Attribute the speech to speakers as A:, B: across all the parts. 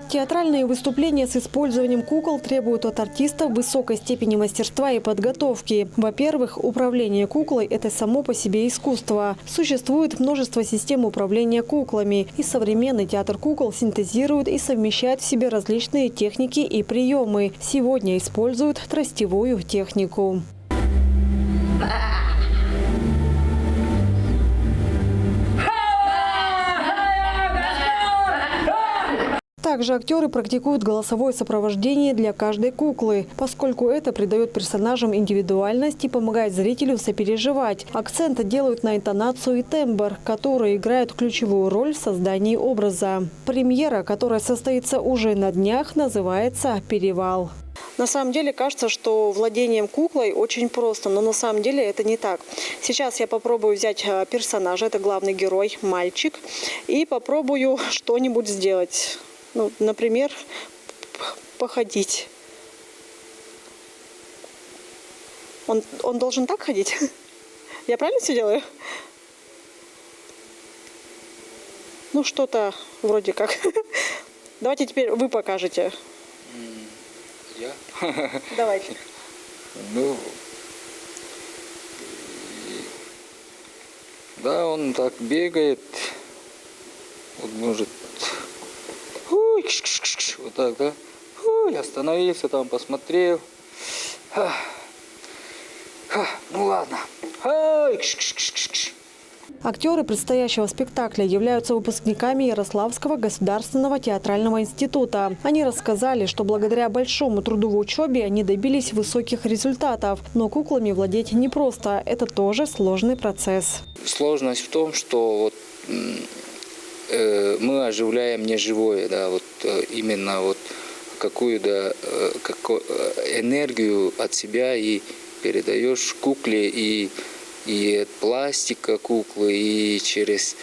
A: Театральные выступления с использованием кукол требуют от артистов высокой степени мастерства и подготовки. Во-первых, управление куклой – это само по себе искусство. Существует множество систем управления куклами, и современный театр кукол синтезирует и совмещает в себе различные техники и приемы. Сегодня используют тростевую технику. Также актеры практикуют голосовое сопровождение для каждой куклы, поскольку это придает персонажам индивидуальность и помогает зрителю сопереживать. Акценты делают на интонацию и тембр, которые играют ключевую роль в создании образа. Премьера, которая состоится уже на днях, называется «Перевал». На самом деле кажется, что владением куклой очень просто, но на самом деле это не так. Сейчас я попробую взять персонажа, это главный герой, мальчик, и попробую что-нибудь сделать. Ну, например, походить. Он должен так ходить? Я правильно все делаю? Ну, что-то вроде как. Давайте теперь вы покажете.
B: Я?
A: Давайте.
B: Ну, да, он так бегает. Вот может... Вот так, да? Я остановился там, посмотрел. Ну ладно.
A: Актеры предстоящего спектакля являются выпускниками Ярославского государственного театрального института. Они рассказали, что благодаря большому труду в учебе они добились высоких результатов. Но куклами владеть непросто. Это тоже сложный процесс.
B: Сложность в том, что вот мы оживляем неживое, да, вот именно вот какую-то энергию от себя и передаешь кукле, и от пластика куклы, и через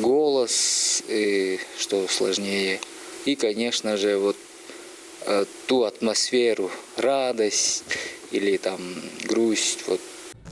B: голос, и, что сложнее, и, конечно же, вот ту атмосферу, радость или там грусть, вот.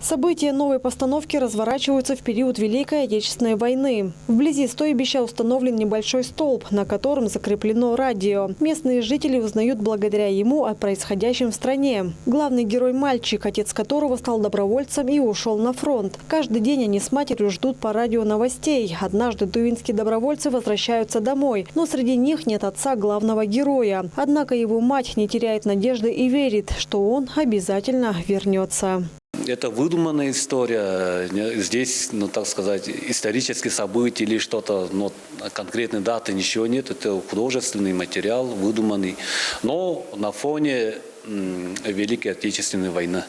A: События новой постановки разворачиваются в период Великой Отечественной войны. Вблизи стойбища установлен небольшой столб, на котором закреплено радио. Местные жители узнают благодаря ему о происходящем в стране. Главный герой – мальчик, отец которого стал добровольцем и ушел на фронт. Каждый день они с матерью ждут по радио новостей. Однажды тувинские добровольцы возвращаются домой, но среди них нет отца главного героя. Однако его мать не теряет надежды и верит, что он обязательно вернется.
C: Это выдуманная история. Здесь, ну так сказать, исторические события или что-то, но конкретной даты ничего нет. Это художественный материал, выдуманный. Но на фоне Великой Отечественной войны.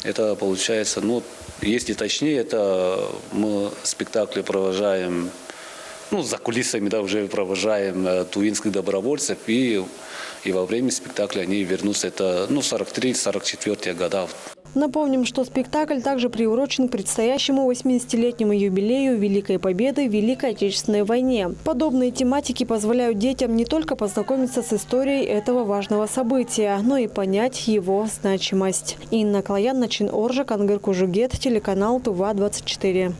C: Это получается, ну, если точнее, это мы спектакли провожаем, ну, за кулисами, да, уже провожаем тувинских добровольцев, и во время спектакля они вернутся. Это, ну, 43-44 года.
A: Напомним, что спектакль также приурочен к предстоящему 80-летнему юбилею Великой Победы в Великой Отечественной войне. Подобные тематики позволяют детям не только познакомиться с историей этого важного события, но и понять его значимость. Инна Клоян, Начин Оржик, Ангер Кужугет, телеканал Тува-24.